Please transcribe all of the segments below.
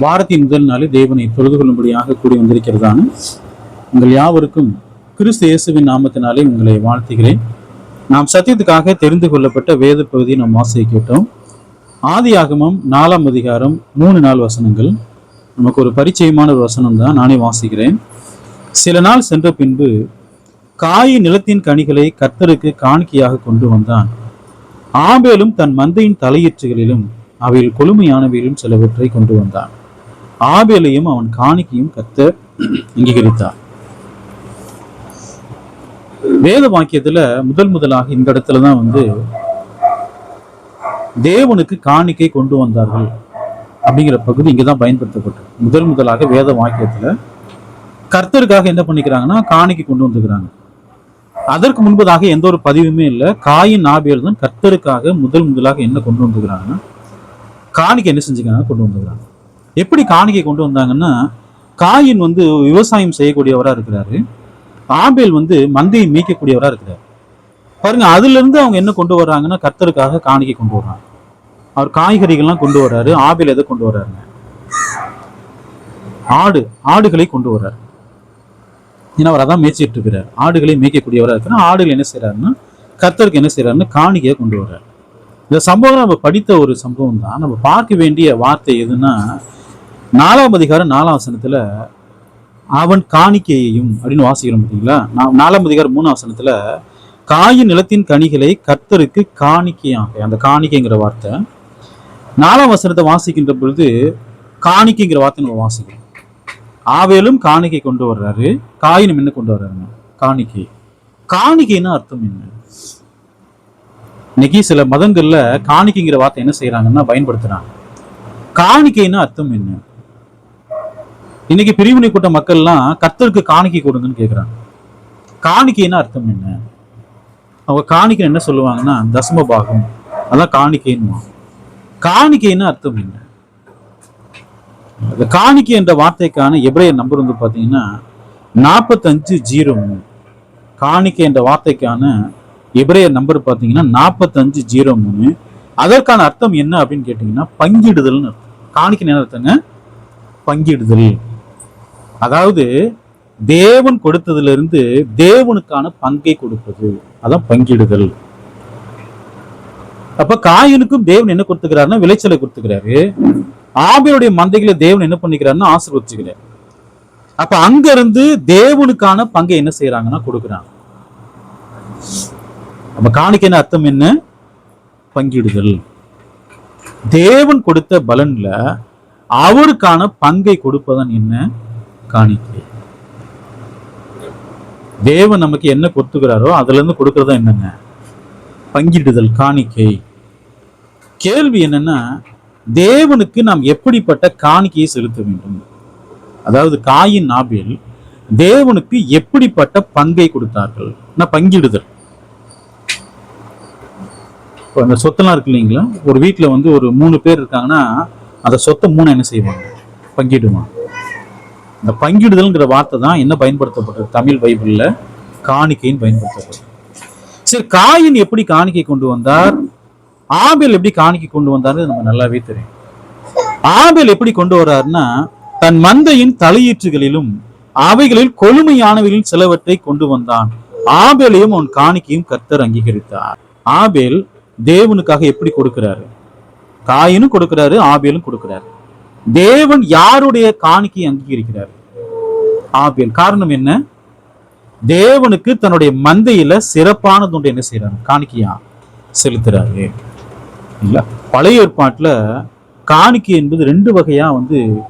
வாரத்தின் முதல் நாளில் தேவனை தொழுது கொள்ளும்படியாக கூடி வந்திருக்கிறதான உங்கள் யாவருக்கும் கிறிஸ்து இயேசுவின் நாமத்தினாலே உங்களை வாழ்த்துகிறேன். நாம் சத்தியத்துக்காக தெரிந்து கொள்ளப்பட்ட வேத பகுதியை நாம் வாசிக்க கேட்டோம். ஆதியாகமம் 4ஆம் அதிகாரம் 3-4 வசனங்கள். நமக்கு ஒரு பரிச்சயமான ஒரு வசனம் தான், நானே வாசிக்கிறேன். சில நாள் சென்ற பின்பு காயின் நிலத்தின் கனிகளை கர்த்தருக்கு காணிக்கையாக கொண்டு வந்தான். ஆபேலும் தன் மந்தையின் தலையீற்றுகளிலும் அவையில் கொழுமையானவையிலும் சிலவற்றை கொண்டு வந்தான். ஆபேலையும் அவன் காணிக்கையும் கர்த்தர் அங்கீகரித்தார். வேத வாக்கியத்துல முதலாக இந்த இடத்துலதான் தேவனுக்கு காணிக்கை கொண்டு வந்தார்கள் அப்படிங்கிற பகுதி இங்கதான் பயன்படுத்தப்பட்டது. முதலாக வேத வாக்கியத்துல கர்த்தருக்காக என்ன பண்ணிக்கிறாங்கன்னா காணிக்கை கொண்டு வந்துக்கிறாங்க. அதற்கு முன்பதாக எந்த ஒரு பதிவுமே இல்லை. காயின் ஆபேல் தான் கர்த்தருக்காக முதலாக என்ன கொண்டு வந்துக்கிறாங்கன்னா காணிக்கை என்ன செஞ்சுக்கிறாங்க, கொண்டு வந்துக்கிறாங்க. எப்படி காணிக்கை கொண்டு வந்தாங்கன்னா, காயின் விவசாயம் செய்யக்கூடியவரா இருக்கிறாரு, ஆபேல் மந்தையை மீட்கக்கூடியவரா இருக்கிறாரு. பாருங்க, அதுல இருந்து அவங்க என்ன கொண்டு வர்றாங்கன்னா கர்த்தருக்காக காணிக்கை கொண்டு வர்றாங்க. அவர் காய்கறிகள்லாம் கொண்டு வர்றாரு. ஆபேல் எதை கொண்டு வர்றாருங்க? ஆடுகளை கொண்டு வர்றாரு. ஏன்னா அவர் அதான் மேய்ச்சிட்டு இருக்கிறார். ஆடுகளை மேய்க்கக்கூடியவரா இருக்கிறார். ஆடுகள் என்ன செய்யறாருன்னா கர்த்தருக்கு என்ன செய்யறாருன்னு காணிக்கையை கொண்டு வர்றாரு. இந்த சம்பவம் நம்ம படித்த ஒரு சம்பவம் தான். நம்ம பார்க்க வேண்டிய வார்த்தை எதுன்னா, 4ஆம் அதிகாரம் 4ஆம் வசனத்துல அவன் காணிக்கையையும் அப்படின்னு வாசிக்கிறோம் பார்த்தீங்களா. 4ஆம் அதிகாரம் 3ஆம் வசனத்துல காயின் நிலத்தின் கனிகளை கர்த்தருக்கு காணிக்கையாக, அந்த காணிக்கைங்கிற வார்த்தை 4ஆம் வசனத்தை வாசிக்கின்ற பொழுது காணிக்கைங்கிற வார்த்தை நம்ம வாசிக்கிறோம். ஆவேலும் காணிக்கை கொண்டு வர்றாரு, காயினும் என்ன கொண்டு வர்றாருங்க? காணிக்கை. காணிக்கைன்னா அர்த்தம் என்ன? இன்னைக்கு சில மதங்கள்ல காணிக்கைங்கிற வார்த்தை என்ன செய்யறாங்கன்னா பயன்படுத்துறாங்க. காணிக்கைன்னா அர்த்தம் என்ன? இன்னைக்கு பிரிவினை கூட்ட மக்கள்லாம் கர்த்தருக்கு காணிக்கை கொடுங்கன்னு கேட்கிறாங்க. காணிக்கைன்னா அர்த்தம் என்ன? அவங்க காணிக்கை என்ன சொல்லுவாங்கன்னா தசம பாகம், அதான் காணிக்கைன்னு. காணிக்கைன்னா அர்த்தம் என்ன? காணிக்கை என்ற வார்த்தைக்கான எபிரேயர் நம்பர் பாத்தீங்கன்னா 4503. காணிக்கை என்ற வார்த்தைக்கான எபிரேயர் நம்பர் பாத்தீங்கன்னா 4503. அதற்கான அர்த்தம் என்ன அப்படின்னு கேட்டீங்கன்னா பங்கிடுதல்னு அர்த்தம். காணிக்கை என்ன அர்த்தங்க? பங்கிடுதல். அதாவது தேவன் கொடுத்ததுல இருந்து தேவனுக்கான பங்கை கொடுப்பது, அதான் பங்கிடுதல். அப்ப காயினுக்கும் தேவன் என்ன கொடுத்துக்கிறாருன்னா விளைச்சலை கொடுத்துக்கிறாரு. ஆபேலுடைய மந்தைகளை தேவன் என்ன பண்ணிக்கிறாருன்னா ஆசீர்வதிச்சுக்கிறார். அப்ப அங்க இருந்து தேவனுக்கான பங்கை என்ன செய்யறாங்கன்னா கொடுக்குறாங்க. அப்ப காணிக்கைன்னு அர்த்தம் என்ன? பங்கிடுதல். தேவன் கொடுத்த பலன்ல அவருக்கான பங்கை கொடுப்பதன் என்ன? காணிக்கை. தேவன் நமக்கு என்ன கொடுத்துக்கிறாரோ அதுல இருந்து கொடுக்கறதா என்னங்க? பங்கிடுதல், காணிக்கை. கேள்வி என்னன்னா, தேவனுக்கு நாம் எப்படிப்பட்ட காணிக்கையை செலுத்த வேண்டும்? அதாவது காயின் ஆபேல் தேவனுக்கு எப்படிப்பட்ட பங்கை கொடுத்தார்கள்? பங்கிடுதல். இப்போ அந்த சொத்தெல்லாம் இருக்கு இல்லைங்களா, ஒரு வீட்டில் ஒரு 3 பேர் இருக்காங்கன்னா அந்த சொத்தை 3 என்ன செய்வாங்க? பங்கிடுவாங்க. இந்த பங்கிடுதல்ங்கிற வார்த்தை தான் என்ன பயன்படுத்தப்பட்டது தமிழ் பைபிள்ல? காணிக்கைன்னு பயன்படுத்தப்பட்டது. சரி, காயின் எப்படி காணிக்கை கொண்டு வந்தார், ஆபேல் எப்படி காணிக்கை கொண்டு வந்தாரு நம்ம நல்லாவே தெரியும். ஆபேல் எப்படி கொண்டு வர்றாருன்னா தன் மந்தையின் தலையீற்றுகளிலும் அவைகளில் கொழுமையானவைகளில் சிலவற்றை கொண்டு வந்தான். ஆபேலையும் அவன் காணிக்கையும் கர்த்தர் அங்கீகரித்தார். ஆபேல் தேவனுக்காக எப்படி கொடுக்கிறாரு? காயினும் கொடுக்கிறாரு, ஆபேலும் கொடுக்கிறாரு. தேவன் யாருடைய காணிக்கையை அங்கீகரிக்கிறார்? ஆபேல். காரணம் என்ன? தேவனுக்கு தன்னுடைய மந்தையில சிறப்பானது ஒன்று என்ன செய்யறாரு? காணிக்கையா செலுத்துறாரு. இல்ல, பழைய ஏற்பாட்டுல காணிக்கை என்பது 2 வகையா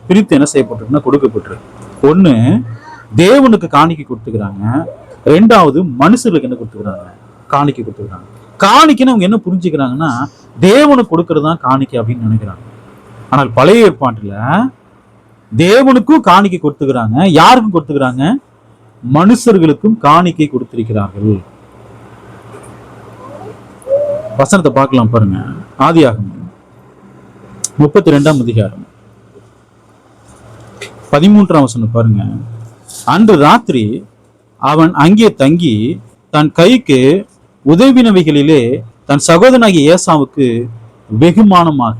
பிரித்து என்ன செய்யப்பட்டிருக்குன்னா கொடுக்கப்பட்டிருக்கு. ஒண்ணு தேவனுக்கு காணிக்கை கொடுத்துக்கிறாங்க, 2வது மனுஷர்களுக்கு என்ன கொடுத்துக்கிறாங்க? காணிக்கை கொடுத்துக்கிறாங்க. காணிக்கைன்னு அவங்க என்ன புரிஞ்சுக்கிறாங்கன்னா தேவனுக்கு கொடுக்கறது தான் காணிக்கை அப்படின்னு நினைக்கிறாங்க. ஆனால் பழைய ஏற்பாட்டுல தேவனுக்கும் காணிக்கை கொடுத்துக்கிறாங்க. யாருக்கும் கொடுத்துக்கிறாங்க? மனுஷர்களுக்கும் காணிக்கை கொடுத்திருக்கிறார்கள். வசனத்தை பார்க்கலாம் பாருங்க. ஆதியாகமம் 32ஆம் அதிகாரம் 13ஆம் வசனம் பாருங்க. அன்று ராத்திரி அவன் அங்கே தங்கி தன் கைக்கு உதவினவைகளிலே தன் சகோதரனாகிய ஏசாவுக்கு வெகுமானமாக,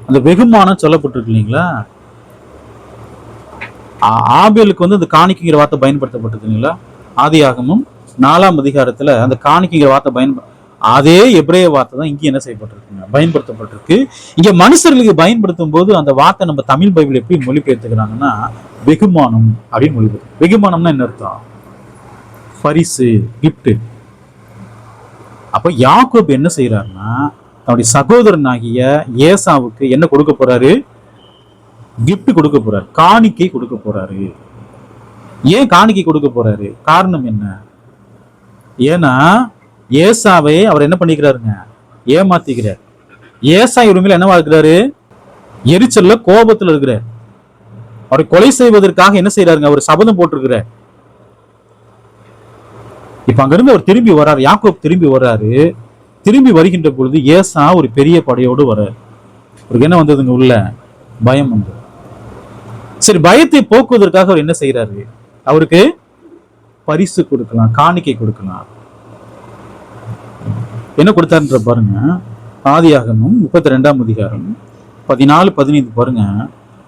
அந்த வெகுமானம் சொல்லப்பட்டிருக்கு இல்லைங்களா, ஆபேலுக்கு வந்து அந்த காணிக்கைங்கிற வார்த்தை பயன்படுத்தப்பட்டதுங்களா? ஆதியாகமம் 4ஆம் அதிகாரத்துல அந்த காணிக்கைங்கிற வார்த்தை அதே எபிரேய வார்த்தை தான் இங்கே என்ன செய்யப்பட்டிருக்குங்க, பயன்படுத்தப்பட்டிருக்கு. இங்க மனுஷர்களுக்கு பயன்படுத்தும் போது அந்த வார்த்தை நம்ம தமிழ் பைபிள் எப்படி மொழிபெயர்த்துக்கிறாங்கன்னா வெகுமானம் அப்படின்னு மொழிபெயர்த்து. வெகுமானம்னா என்ன அர்த்தம்? பரிசு, கிஃப்ட். அப்ப யாக்கோபு என்ன செய்யறாருன்னா தன்னுடைய சகோதரன் ஆகிய ஏசாவுக்கு என்ன கொடுக்க போறாரு? கிஃப்ட் கொடுக்க போறாரு, காணிக்கை கொடுக்க போறாரு. ஏன் காணிக்கை கொடுக்க போறாரு? காரணம் என்ன? ஏன்னா ஏசாவை அவர் என்ன பண்ணிக்கிறாருங்க, ஏமாத்திக்கிறார். ஏசா இவருமையில என்னவா இருக்கிறாரு? எரிச்சல்ல, கோபத்துல இருக்கிறார். அவரை கொலை செய்வதற்காக என்ன செய்யறாருங்க, அவர் சபதம் போட்டிருக்கிறார். இப்ப அங்கிருந்து அவர் திரும்பி வர்றாரு, யாக்கோப் திரும்பி வர்றாரு. திரும்பி வருகின்ற பொழுது ஏசா ஒரு பெரிய படையோடு வர்றாரு. அவருக்கு என்ன வந்ததுங்க? உள்ள பயம் வந்தது. சரி, பயத்தை போக்குவதற்காக அவர் என்ன செய்யறாரு? அவருக்கு பரிசு கொடுக்கலாம், காணிக்கை கொடுக்கலாம். என்ன கொடுத்தாருன்ற பாருங்க. ஆதியாகமம் 32ஆம் அதிகாரம் 14-15 பாருங்க.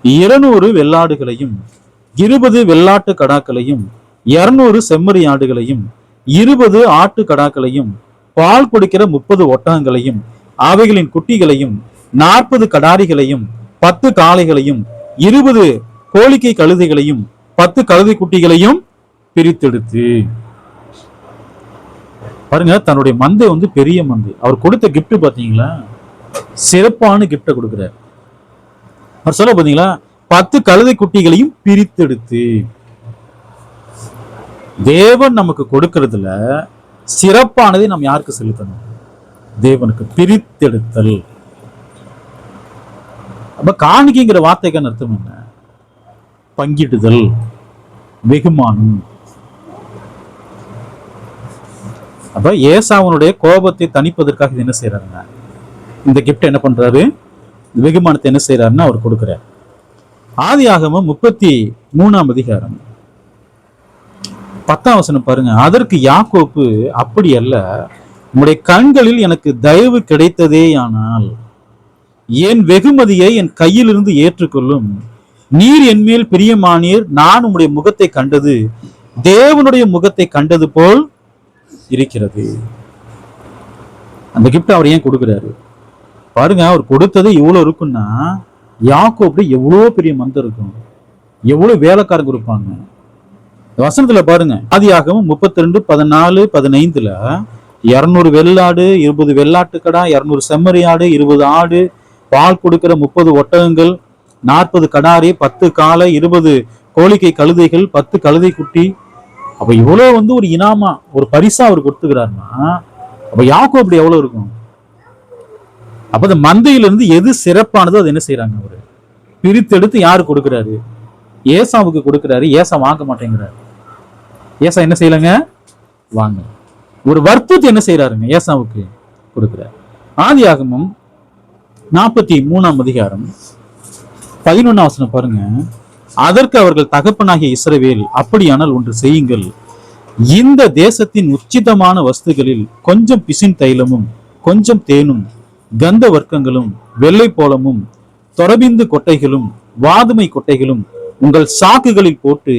200 வெள்ளாடுகளையும் 20 வெள்ளாட்டு கடாக்களையும் 200 செம்மறி ஆடுகளையும் 20 ஆட்டு கடாக்களையும் பால் குடிக்கிற 30 ஒட்டகங்களையும் அவைகளின் குட்டிகளையும் 40 கடாரிகளையும் 10 காளைகளையும் 20 கோழிக்கை கழுதைகளையும் 10 கழுதை குட்டிகளையும் பிரித்தெடுத்து பாருங்க. தன்னுடைய மந்தை வந்து பெரிய மந்தை. அவர் கொடுத்த கிஃப்ட் பாத்தீங்களா? சிறப்பான கிஃப்ட கொடுக்கிறார். அவர் சொல்ல பாத்தீங்களா? 10 கழுதை குட்டிகளையும் பிரித்தெடுத்து. தேவன் நமக்கு கொடுக்கறதுல சிறப்பானதை நாம் யாருக்கு செலுத்தணும்? தேவனுக்கு. பிரித்தெடுத்தல். அப்ப காணிக்கைங்கிற வார்த்தைக்கான அர்த்தம் என்ன? பங்கிடுதல், வெகுமானம். அப்ப ஏசாவனுடைய கோபத்தை தணிப்பதற்காக இது என்ன செய்யறாருங்க, இந்த கிஃப்ட் என்ன பண்றாரு, வெகுமானத்தை என்ன செய்யறாருன்னா அவர் கொடுக்கிறார். ஆதியாகமம் 33ஆம் அதிகாரம் 10ஆம் வசனம் பாருங்க. அதற்கு யாக்கோப்பு, அப்படி அல்ல, உம்முடைய கண்களில் எனக்கு தயவு கிடைத்ததே, ஆனால் என் வெகுமதியை என் கையிலிருந்து ஏற்றுக்கொள்ளும். நீர் என்மேல் பிரியமானீர். நான் உம்முடைய முகத்தை கண்டது தேவனுடைய முகத்தை கண்டது போல் இருக்கிறது. அந்த கிஃப்ட் அவர் ஏன் கொடுக்கிறாரு பாருங்க. அவர் கொடுத்தது இவ்வளவு இருக்குன்னா யாக்கோபு எவ்வளவு பெரிய மந்தம் இருக்கும், எவ்வளவு வேலைக்காரங்க இருப்பாங்க. வசனத்துல பாருங்க. ஆதியாகமம் 32:14-15 200 வெள்ளாடு, 20 வெள்ளாட்டு கடா, 200 செம்மறி ஆடு, 20 ஆடு, பால் கொடுக்கிற 30 ஒட்டகங்கள், 40 கடாரி, 10 காளை, 20 கோழிக்கை கழுதைகள், 10 கழுதை குட்டி. அப்ப இவ்வளவு வந்து ஒரு இனாமா, ஒரு பரிசா அவர் கொடுத்துக்கிறாருன்னா அப்ப யாக்கோபு அப்படி எவ்வளவு இருக்கும்? அப்ப அந்த மந்தையிலிருந்து எது சிறப்பானதோ அது என்ன செய்யறாங்க, அவரு பிரித்தெடுத்து யாரு கொடுக்கிறாரு? ஏசாவுக்கு கொடுக்கிறாரு. ஏசா வாங்க மாட்டேங்கிறாரு. ஏசா என்ன செய்யலங்க, வாங்க. ஒரு வற்புறுத்தி என்ன செய்யறாருங்க, ஏசாவுக்கு கொடுக்கிறார். ஆதியாகமம் 43ஆம் அதிகாரம் 11ஆம் வசனம் பாருங்க. அதற்கு அவர்கள் தகப்பனாகிய இஸ்ரவேல், அப்படியானால் ஒன்று செய்யுங்கள், இந்த தேசத்தின் உச்சிதமான வஸ்துகளில் கொஞ்சம் பிசின் தைலமும் கொஞ்சம் தேனும் கந்த வர்க்கங்களும் வெள்ளை போலமும் தொரபிந்து கொட்டைகளும் வாதுமை கொட்டைகளும் உங்கள் சாக்குகளில் போட்டு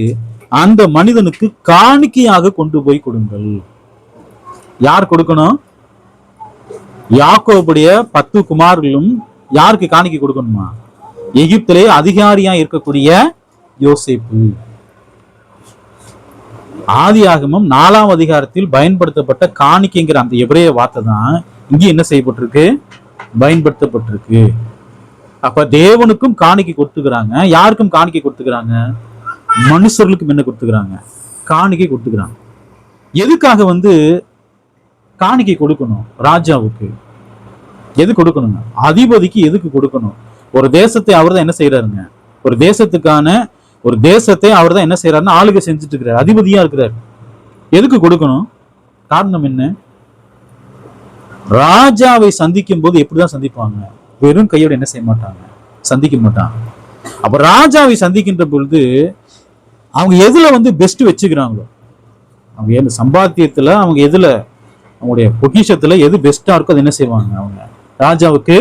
அந்த மனிதனுக்கு காணிக்கையாக கொண்டு போய் கொடுங்கள். யார் கொடுக்கணும்? யாக்கோபுடைய 10 குமார்களும் யாருக்கு காணிக்கை கொடுக்கணுமா? எகிப்திலே அதிகாரியா இருக்கக்கூடிய யோசேப்பு. ஆதியாகமம் 4ஆம் அதிகாரத்தில் பயன்படுத்தப்பட்ட காணிக்கைங்கிற அந்த எபிரேய வார்த்தை தான் இங்க என்ன செய்யப்பட்டிருக்கு, பயன்படுத்தப்பட்டிருக்கு. அப்ப தேவனுக்கும் காணிக்கை கொடுத்துக்கிறாங்க. யாருக்கும் காணிக்கை கொடுத்துக்கிறாங்க? மனுஷர்களுக்கும் என்ன கொடுத்துக்கிறாங்க? காணிக்கை கொடுத்துக்கிறாங்க. எதுக்காக வந்து காணிக்கை கொடுக்கணும்? ராஜாவுக்கு எது கொடுக்கணுங்க? அதிபதிக்கு எதுக்கு கொடுக்கணும்? ஒரு தேசத்தை அவர் தான் என்ன செய்யறாருங்க, ஒரு தேசத்துக்கான ஒரு தேசத்தை அவர் தான் என்ன செய்யறாருன்னா ஆளுகை செஞ்சுட்டு இருக்கிறார், அதிபதியா இருக்கிறார். எதுக்கு கொடுக்கணும்? காரணம் என்ன? ராஜாவை சந்திக்கும் போது எப்படிதான் சந்திப்பாங்க? வெறும் கையோட என்ன செய்ய மாட்டாங்க, சந்திக்க மாட்டாங்க. அப்ப ராஜாவை சந்திக்கின்ற பொழுது அவங்க எதுல வந்து பெஸ்ட் வச்சுக்கிறாங்களோ, அவங்க எந்த சம்பாத்தியத்துல, அவங்க எதுல, அவங்களுடைய பொக்கிஷத்துல எது பெஸ்டா இருக்கோ அதை என்ன செய்வாங்க, அவங்க ராஜாவுக்கு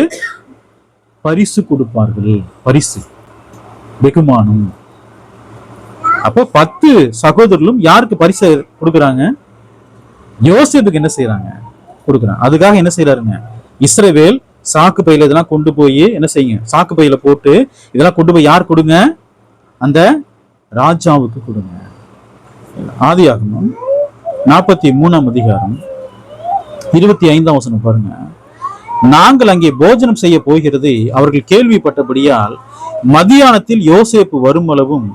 பரிசு கொடுப்பார்கள். பரிசு, வெகுமானம். அப்போ 10 சகோதரர்களும் யாருக்கு பரிசு கொடுக்குறாங்க? யோசேப்புக்கு என்ன செய்யறாங்க? கொடுக்குறாங்க. அதுக்காக என்ன செய்யறாருங்க? இஸ்ரவேல் சாக்கு பையில இதெல்லாம் கொண்டு போய் என்ன செய்யுங்க? சாக்கு பையில போட்டு இதெல்லாம் கொண்டு போய் யார் கொடுங்க? அந்த ராஜாவுக்கு கொடுங்க. ஆதியாகமம் 43ஆம் அதிகாரம் 25ஆம் வசனம் பாருங்க. நாங்கள் அங்கே போஜனம் செய்ய போகிறது அவர்கள் கேள்விப்பட்டபடியால் மதியானத்தில் யோசேப்பு வரும் அளவும்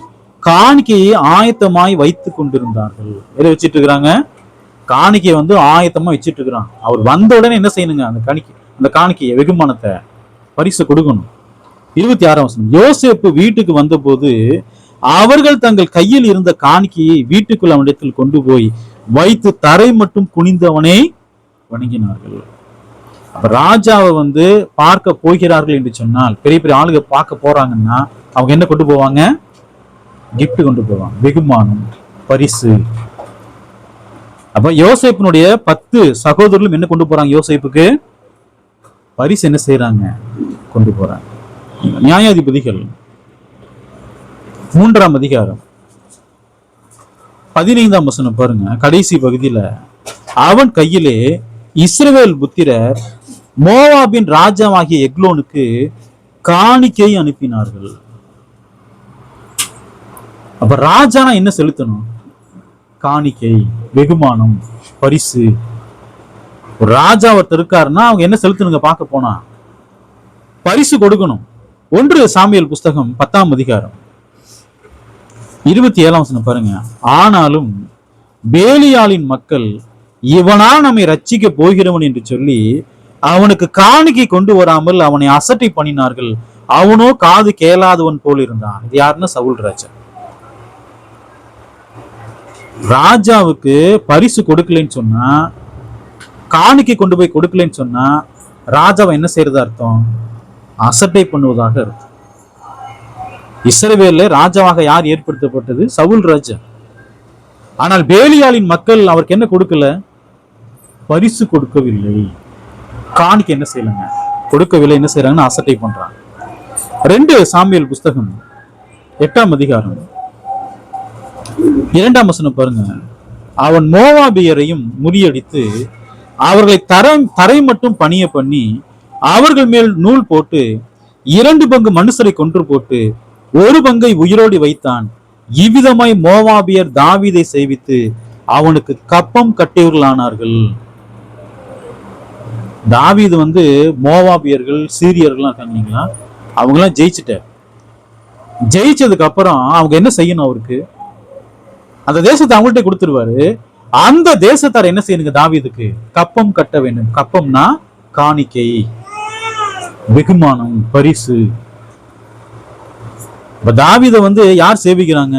காணிக்கையை ஆயத்தமாய் வைத்துக் கொண்டிருந்தார்கள். எதை வச்சிட்டு இருக்கிறாங்க? காணிக்கையை ஆயத்தமா வச்சிட்டு இருக்கிறான். அவர் வந்த உடனே என்ன செய்யணுங்க? அந்த காணிக்கையை வெகுமானத்தை பரிசு கொடுக்கணும். 26ஆம் வசனம். யோசேப்பு வீட்டுக்கு வந்த போது அவர்கள் தங்கள் கையில் இருந்த காணிக்கையை வீட்டுக்குள் அவனிடத்தில் கொண்டு போய் வைத்து தரை மட்டும் குனிந்தவனை வணங்கினார்கள். அப்ப ராஜாவை பார்க்க போகிறார்கள் என்று சொன்னால், பெரிய பெரிய ஆளுங்க பார்க்க போறாங்கன்னா அவங்க என்ன கொண்டு போவாங்க? கிஃப்ட் கொண்டு போவாங்க, வெகுமானம், பரிசு. அப்ப யோசேப்பினுடைய 10 சகோதரர்களும் என்ன கொண்டு போறாங்க? யோசேப்புக்கு பரிசு என்ன செய்யறாங்க? கொண்டு போறாங்க. நியாயாதிபதிகள் 3ஆம் அதிகாரம் 15ஆம் வசனம் பாருங்க. கடைசி பகுதியில அவன் கையிலே இஸ்ரவேல் புத்திரர் மோவாபின் ராஜாவாகிய எக்லோனுக்கு காணிக்கை அனுப்பினார்கள். அப்ப ராஜானா என்ன செலுத்தணும்? காணிக்கை, வெகுமானம், பரிசு. ஒரு ராஜா ஒருத்தர் இருக்காருன்னா அவங்க என்ன செலுத்தணுங்க? பார்க்க போனா பரிசு கொடுக்கணும். 1 சாமுவேல் புஸ்தகம் 10ஆம் அதிகாரம் 27ஆம் வசனம் பாருங்க. ஆனாலும் பேலியாளின் மக்கள் இவனால் நம்மை ரட்சிக்க போகிறவன் என்று சொல்லி அவனுக்கு காணிக்கை கொண்டு வராமல் அவனை அசட்டை பண்ணினார்கள். அவனோ காது கேளாதவன் போல் இருந்தான். இது யாருன்னா சவுல் ராஜா. ராஜாவுக்கு பரிசு கொடுக்கலன்னு சொன்னா, காணிக்கை கொண்டு போய் கொடுக்கலன்னு சொன்னா ராஜாவை என்ன செய்யறதா அர்த்தம்? அசட்டை பண்ணுவதாக அர்த்தம். இஸ்ரவேல்ல ராஜாவாக யார் ஏற்படுத்தப்பட்டது? சவுல் ராஜா. ஆனால் பேலியாளின் மக்கள் அவருக்கு என்ன கொடுக்கல? பரிசு கொடுக்கவில்லை. காணிக்கை என்ன செய்யலங்க? கொடுக்கவில்லை. என்ன செய்யறாங்கன்னு அசட்டை பண்றாங்க. 2 சாமுவேல் புஸ்தகம் 8ஆம் அதிகாரம் 2ஆம் வசனம் பாருங்க. அவன் மோவாபியரையும் முறியடித்து அவர்களை தரை மட்டும் பணிய பண்ணி அவர்கள் மேல் நூல் போட்டு 2 பங்கு மனுஷரை கொன்று போட்டு 1 பங்கை உயிரோடு வைத்தான். இவ்விதமாய் மோவாபியர் தாவீதை சேவித்து அவனுக்கு கப்பம் கட்டியவர்களானார்கள். தாவீது மோவாபியர்கள், சீரியர்கள் இருக்காங்களா, அவங்க எல்லாம் ஜெயிச்சுட்டார். ஜெயிச்சதுக்கு அப்புறம் அவங்க என்ன செய்யணும்? அவருக்கு அந்த தேசத்தை அவங்கள்ட்ட கொடுத்துருவாரு. அந்த தேசத்தார் என்ன செய்யணுங்க? தாவீதுக்கு கப்பம் கட்ட வேண்டும். கப்பம்னா காணிக்கை, வெகுமானம், பரிசு. தாவீதை யார் சேவிக்கிறாங்க?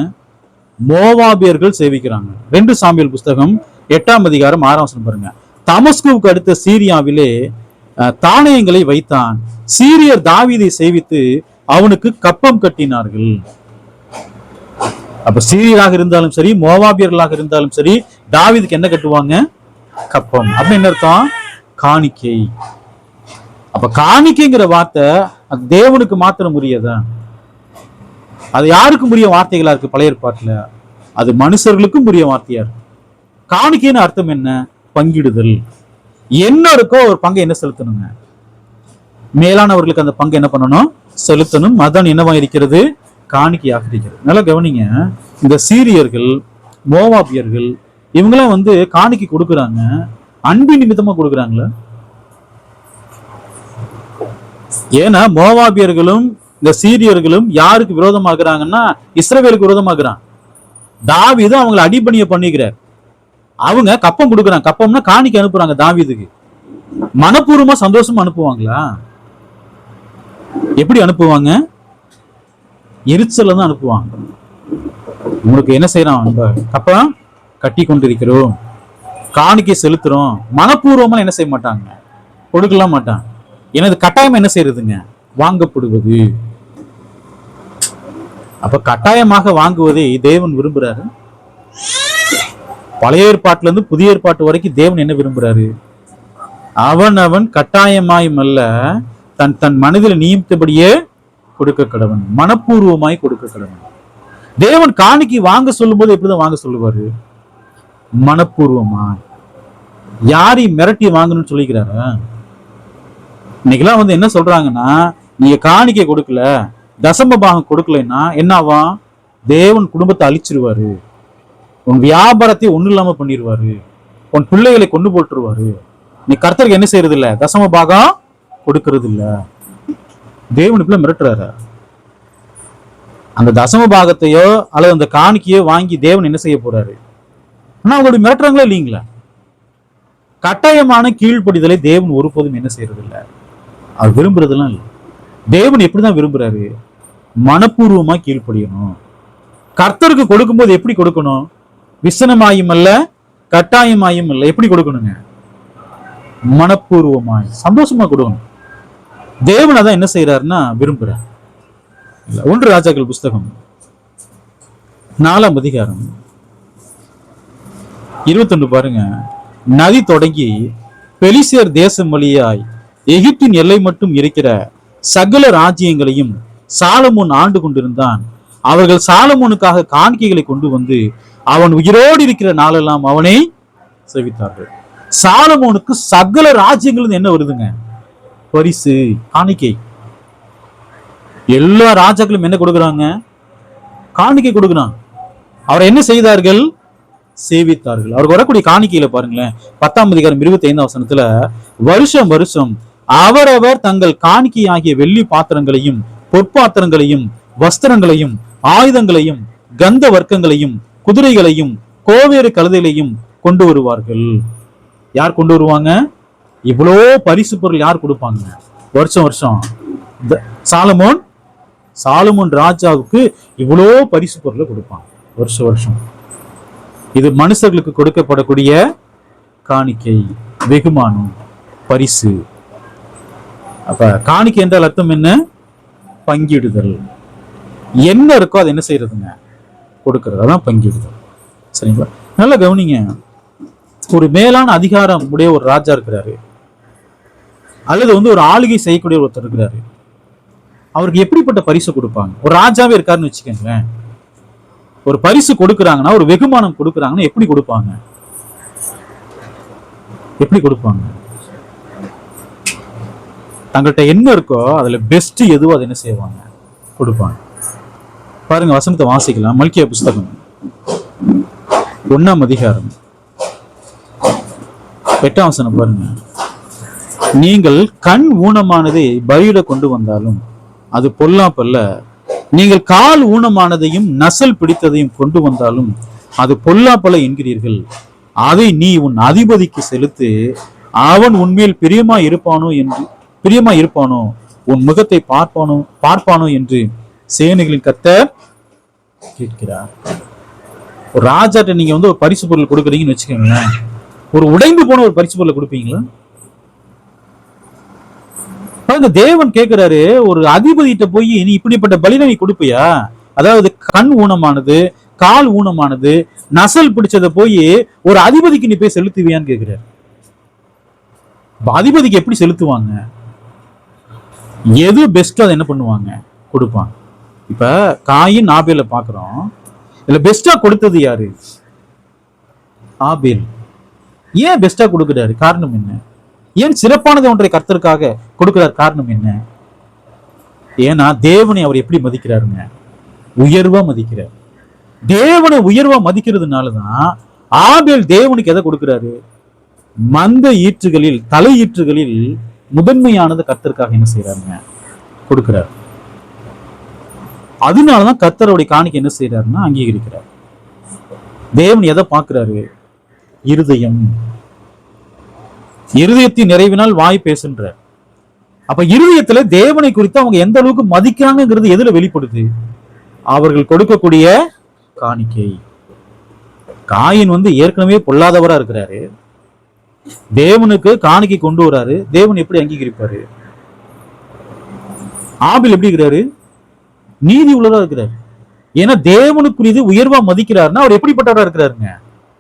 மோவாபியர்கள் சேவிக்கிறாங்க. 2 சாமுவேல் புஸ்தகம் 8ஆம் அதிகாரம் 6ஆம் வசனம் பாருங்க. தமஸ்குவுக்கு அடுத்த சீரியாவிலே தானியங்களை வைத்தான். சீரியர் தாவீதை சேவித்து அவனுக்கு கப்பம் கட்டினார்கள். அப்ப சீரியராக இருந்தாலும் சரி, மோவாபியர்களாக இருந்தாலும் சரி, தாவீதுக்கு என்ன கட்டுவாங்க? கப்பம். அப்படின்னு என்ன அர்த்தம்? காணிக்கை. அப்ப காணிக்கைங்கிற வார்த்தை அது தேவனுக்கு மாத்திரம் உரியதா? அது யாருக்கும் உரிய வார்த்தைகளா இருக்கு? பழைய ஏற்பாட்டுல அது மனுஷர்களுக்கும் உரிய வார்த்தையா இருக்கு. காணிக்கைன்னு அர்த்தம் என்ன? பங்கிடுதல். என்ன இருக்கோ ஒரு பங்கை என்ன செலுத்தணுங்க? மேலானவர்களுக்கு அந்த பங்கு என்ன பண்ணணும்? செலுத்தணும். அதான் என்னவா இருக்கிறது? காணிக்கையாக இருக்கிறது. நல்லா கவனிங்க. இந்த சீரியர்கள், மோவாபியர்கள் இவங்கெல்லாம் காணிக்கை கொடுக்குறாங்க. அன்பின் நிமித்தமா கொடுக்குறாங்களா? ஏன்னா மோவாபியர்களும் இந்த சீரியர்களும் யாருக்கு விரோதமாகறாங்கன்னா இஸ்ரவேலுக்கு விரோதமாகறான். தாவீது அவங்களை அடிபணிய பண்ணிக்கிறார். அவங்க கப்பம் கொடுக்குறாங்க. கப்பம்னா காணிக்கை அனுப்புறாங்க தாவீதுக்கு. மனப்பூர்வமா சந்தோஷமா அனுப்புவாங்களா? எப்படி அனுப்புவாங்க? எரிச்சல தான் அனுப்புவாங்க. உங்களுக்கு என்ன செய்யறான்? கப்பம் கட்டி கொண்டிருக்கிறோம், காணிக்கை செலுத்துறோம். மனப்பூர்வமா என்ன செய்ய மாட்டாங்க? கொடுக்கலாம் மாட்டாங்க. எனது கட்டாயம் என்ன செய்யறதுங்க? வாங்கப்படுவது. அப்ப கட்டாயமாக வாங்குவதை தேவன் விரும்புறாரு. பழைய ஏற்பாட்டுல இருந்து புதிய ஏற்பாட்டு வரைக்கும் தேவன் என்ன விரும்புறாரு? அவன் கட்டாயமாயும் அல்ல, தன் மனதில் நியமித்தபடியே கொடுக்க கடவன், மனப்பூர்வமாய் கொடுக்க கடவன். தேவன் காணிக்கை வாங்க சொல்லும் போது எப்படிதான் வாங்க சொல்லுவாரு? மனப்பூர்வமா. யாரையும் மிரட்டி வாங்கணும்னு சொல்லிக்கிறாரு. இன்னைக்கெல்லாம் வந்து என்ன சொல்றாங்கன்னா, நீங்க காணிக்கை கொடுக்கல, தசம பாகம் கொடுக்கலைன்னா என்னவா? தேவன் குடும்பத்தை அழிச்சிருவாரு, உன் வியாபாரத்தை ஒண்ணு இல்லாம பண்ணிடுவாரு, உன் பிள்ளைகளை கொண்டு போட்டுருவாரு. நீ கர்த்தருக்கு என்ன செய்யறது இல்ல? தசம பாகம் கொடுக்கறது இல்ல. தேவன் இப்ப மிரட்டுறாரு. அந்த தசம பாகத்தையோ அல்லது அந்த காணிக்கையோ வாங்கி தேவன் என்ன செய்ய போறாரு? ஆனா அவங்களுடைய மிரட்டுறாங்களா இல்லைங்களா? கட்டாயமான கீழ்ப்படிதலை தேவன் ஒருபோதும் என்ன செய்யறது இல்லை, அவர் விரும்புறதெல்லாம் இல்லை. தேவன் எப்படிதான் விரும்புறாரு? மனப்பூர்வமா கீழ்ப்படியணும். கர்த்தருக்கு கொடுக்கும்போது எப்படி கொடுக்கணும்? விசனமாயும் அல்ல, கட்டாயமாயும் இல்லை. எப்படி கொடுக்கணுங்க? மனப்பூர்வமாய் சந்தோஷமா கொடுக்கணும். தேவன் அதான் என்ன செய்யறாருன்னா விரும்புறார். 1 ராஜாக்கள் புஸ்தகம் 4ஆம் அதிகாரம் 21 பாருங்க. நதி தொடங்கி பெலிசியர் தேசம் வழியாய் எகிப்தின் எல்லை மட்டும் இருக்கிற சகல ராஜ்யங்களையும் சாலமோன் ஆண்டு கொண்டிருந்தான். அவர்கள் சாலமோனுக்காக காணிக்கைகளை கொண்டு வந்து அவன் உயிரோடு இருக்கிற நாளெல்லாம் அவனை சேவித்தார்கள். சாலமோனுக்கு சகல ராஜ்யங்கள் என்ன வருதுங்க? பரிசு, காணிக்கை. எல்லா ராஜாக்களும் என்ன கொடுக்குறாங்க? காணிக்கை கொடுக்குறான். அவரை என்ன செய்தார்கள்? சேவித்தார்கள். அவருக்கு வரக்கூடிய காணிக்கையில பாருங்களேன், 10ஆம் அதிகாரம் 25ஆம் வசனத்துல, வருஷம் வருஷம் அவரவர் தங்கள் காணிக்கை ஆகிய வெள்ளி பாத்திரங்களையும் பொற்பாத்திரங்களையும் வஸ்திரங்களையும் ஆயுதங்களையும் கந்த வர்க்கங்களையும் குதிரைகளையும் கோவேறு கழுதைகளையும் கொண்டு வருவார்கள். யார் கொண்டு வருவாங்க? இவ்வளோ பரிசு பொருள் யார் கொடுப்பாங்க? வருஷம் வருஷம் சாலமோன் ராஜாவுக்கு இவ்வளோ பரிசு பொருளை கொடுப்பாங்க வருஷம் வருஷம். இது மனுஷர்களுக்கு கொடுக்கப்படக்கூடிய காணிக்கை, வெகுமானம், பரிசு. அப்ப காணிக்கை என்றால் அர்த்தம் என்ன? பங்கிடுதல். என்ன இருக்கோ அதை என்ன செய்யறதுங்க? கொடுக்கறது. அதான் பங்கிடுதல். சரிங்களா? நல்லா கவனிங்க. ஒரு மேலான அதிகாரம் உடைய ஒரு ராஜா இருக்கிறாரு, அல்லது வந்து ஒரு ஆளுகை செய்யக்கூடிய ஒருத்தர் இருக்கிறாரு. அவருக்கு எப்படிப்பட்ட பரிசு கொடுப்பாங்க? ஒரு ராஜாவே இருக்காருன்னு வச்சுக்கோங்களேன். ஒரு பரிசு கொடுக்குறாங்கன்னா, ஒரு வெகுமானம் கொடுக்குறாங்கன்னா எப்படி கொடுப்பாங்க? எப்படி கொடுப்பாங்க? தங்கள்கிட்ட என்ன இருக்கோ அதுல பெஸ்ட் எதுவோ அதை என்ன செய்வாங்க? கொடுப்பாங்க. பாருங்க, வசனத்தை வாசிக்கலாம். மல்கியா புஸ்தகம் 1ஆம் அதிகாரம் 8ஆம் வசனம் பாருங்க. நீங்கள் கண் ஊனமானதை பலியிட கொண்டு வந்தாலும் அது பொல்லாப்பல்ல, நீங்கள் கால் ஊனமானதையும் நசல் பிடித்ததையும் கொண்டு வந்தாலும் அது பொல்லாப்பல்ல என்கிறீர்கள். அதை நீ உன் அதிபதிக்கு செலுத்து, அவன் உன்மேல் பிரியமா இருப்பானோ உன் முகத்தை பார்ப்பானோ என்று சேனைகளின் கர்த்தர் கேட்கிறார். ஒரு ராஜாட்ட நீங்க வந்து ஒரு பரிசு பொருள் கொடுக்குறீங்கன்னு வச்சுக்கோங்களேன், ஒரு உடைந்து போன ஒரு பரிசு பொருளை கொடுப்பீங்களா? தேவன் கேட்கிறாரு, ஒரு அதிபதிட்ட போய் நீ இப்படிப்பட்ட பலியை நீ கொடுப்பியா? அதாவது கண் ஊனமானது, கால் ஊனமானது, நசல் பிடிச்சத போய் ஒரு அதிபதிக்கு நீ போய் செலுத்துவியான்னு கேட்கிறாரு. அதிபதிக்கு எப்படி செலுத்துவாங்க? எது பெஸ்டோ அதை என்ன பண்ணுவாங்க? கொடுப்பாங்க. இப்ப காயின் ஆபேல பாக்குறோம். இதுல பெஸ்டா கொடுத்தது யாரு? ஆபேல். ஏன் பெஸ்டா கொடுக்கிறாரு? காரணம் என்ன? ஏன் சிறப்பானது ஒன்றை கர்த்தருக்காக கொடுக்கிறார்? காரணம் என்ன? ஏன்னா தேவனை அவர் எப்படி மதிக்கிறாருங்க? உயர்வா மதிக்கிறார். தேவனை உயர்வா மதிக்கிறதுனாலதான் ஆபேல் தேவனுக்கு எதை கொடுக்கிறாரு? மந்த ஈற்றுகளில், தலை ஈற்றுகளில் முதன்மையானது கர்த்தருக்காக என்ன செய்யறாருங்க? கொடுக்கிறார். அதனாலதான் கர்த்தருடைய காணிக்கை என்ன செய்யறாருன்னா அங்கீகரிக்கிறார். தேவன் எதை பார்க்கிறாரு? இருதயம். இருதயத்தின் நிறைவினால் வாய் பேசுன்ற. அப்ப இருதயத்துல தேவனை குறித்து அவங்க எந்த அளவுக்கு மதிக்கிறாங்கிறது எதுல வெளிப்படுது? அவர்கள் கொடுக்கக்கூடிய காணிக்கை. காயின் வந்து ஏற்கனவே பொல்லாதவரா இருக்கிறாரு, தேவனுக்கு காணிக்கை கொண்டு வராரு. தேவன் எப்படி அங்கீகரிப்பாரு? ஆபேல் எப்படி இருக்கிறாரு? நீதி உள்ளதா இருக்கிறார். ஏன்னா தேவனுக்குரியது உயர்வா மதிக்கிறாருன்னா அவர் எப்படிப்பட்டவரா இருக்கிறாருங்க?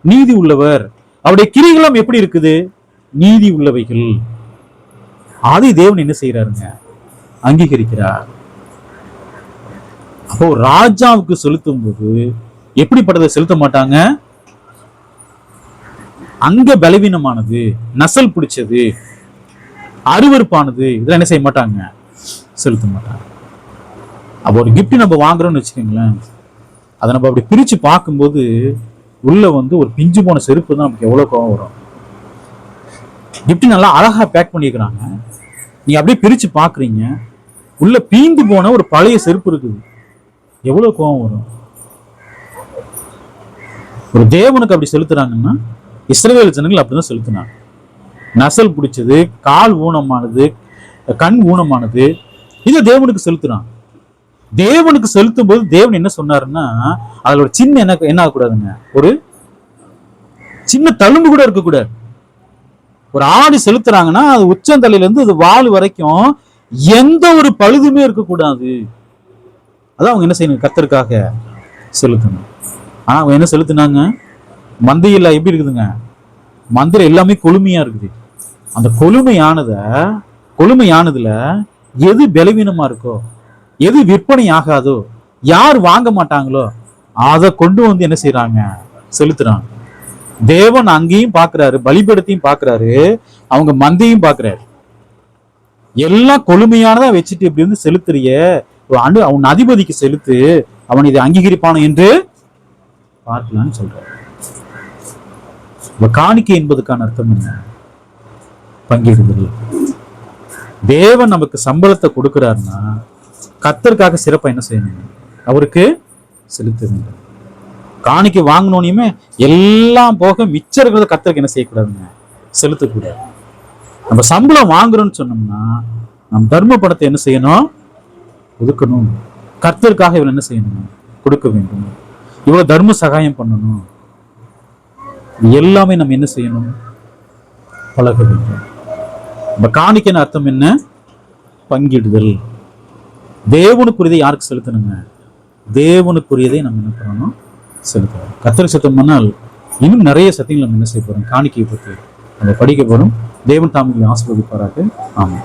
நீதி உள்ளவர். அவருடைய கிரிகளும் எப்படி இருக்குது? நீதி உள்ளவைகள். அதை தேவன் என்ன செய்யறாருங்க? அங்கீகரிக்கிறார். அப்போ ராஜாவுக்கு செலுத்தும் போது எப்படிப்பட்டதை செலுத்த மாட்டாங்க? அங்க பலவீனமானது, நசல் பிடிச்சது, அருவருப்பானது, இதெல்லாம் என்ன செய்ய மாட்டாங்க? செலுத்த மாட்டாங்க. அப்போ ஒரு கிஃப்ட் நம்ம வாங்குறோம்னு வச்சுக்கோங்களேன், அதை நம்ம அப்படி பிரிச்சு பார்க்கும்போது உள்ள வந்து ஒரு பிஞ்சு போன செருப்பு தான் நமக்கு எவ்வளவு கோவம் வரும். கிஃப்ட் நல்லா அழகா பேக் பண்ணிக்கிறாங்க, நீங்க அப்படியே பிரிச்சு பாக்குறீங்க, உள்ள பீந்து போன ஒரு பழைய செருப்பு இருக்குது, எவ்வளவு கோவம் வரும். ஒரு தேவனுக்கு அப்படி செலுத்துறாங்கன்னா இஸ்ரவேல் ஜனங்கள் அப்படிதான் செலுத்தினாங்க. நசல் பிடிச்சது, கால் ஊனமானது, கண் ஊனமானது, இதை தேவனுக்கு செலுத்துறான். தேவனுக்கு செலுத்தும் போது தேவன் என்ன சொன்னாருன்னா, அதுல ஒரு சின்ன என்ன ஆகக்கூடாதுங்க, ஒரு சின்ன தழும்பு கூட இருக்கக்கூடாது. ஒரு ஆடு செலுத்துறாங்கன்னா அது உச்சந்தலையில இருந்து அது வால் வரைக்கும் எந்த ஒரு பழுதுமே இருக்கக்கூடாது. அதான் அவங்க என்ன செய்யணும், கர்த்தருக்காக செலுத்தணும். ஆனா அவங்க என்ன செலுத்தினாங்க, மந்தையில எப்படி இருக்குதுங்க, மந்தையில எல்லாமே கொழுமையா இருக்குது. அந்த கொழுமையானதுல எது பலவீனமா இருக்கோ, எது விற்பனை ஆகாதோ, யார் வாங்க மாட்டாங்களோ அதை கொண்டு வந்து என்ன செய்யறாங்க, செலுத்துறாங்க. தேவன் அங்கேயும் பாக்குறாரு, பலிபீடத்தையும் பாக்குறாரு, அவங்க மந்தையும் பாக்குறாரு. எல்லாம் கொழுமையானதா வச்சுட்டு இப்படி வந்து செலுத்துறிய, அவன் அதிபதிக்கு செலுத்து, அவன் இதை அங்கீகரிப்பான என்று பார்க்கலான்னு சொல்றாரு. காணிக்கை என்பதுக்கான அர்த்தம் என்ன? பங்கிடுதல். தேவன் நமக்கு சம்பளத்தை கொடுக்கிறாருன்னா கர்த்தருக்காக சிறப்பா என்ன செய்யணும், அவருக்கு செலுத்த வேண்டும். காணிக்கை வாங்கினோனையுமே எல்லாம் போக மிச்சம் இருக்கிறத கர்த்தருக்கு என்ன செய்யக்கூடாதுங்க, செலுத்தக்கூடாது. நம்ம சம்பளம் வாங்குறோம்னு சொன்னோம்னா நம்ம தர்ம பணத்தை என்ன செய்யணும், ஒதுக்கணும். கர்த்தருக்காக இவள் என்ன செய்யணும், கொடுக்க வேண்டும். இவ்வளவு தர்ம சகாயம் பண்ணணும். எல்லாமே நம்ம என்ன செய்யணும், பழக வேண்டும். நம்ம காணிக்கைன்னு அர்த்தம் என்ன, பங்கிடுதல். தேவனுக்குரியதை யாருக்கு செலுத்தணுங்க, தேவனுக்குரியதை நம்ம என்ன பண்ணணும், செலுத்தணும். கர்த்தருக்கு சத்தம் பண்ணால் இன்னும் நிறைய சத்தியங்கள் நம்ம என்ன செய்ய போறோம், காணிக்கையை பற்றி நம்ம படிக்க போறோம். தேவன் தாமிகளை ஆசீர்வதிப்பாராக. ஆமாம்.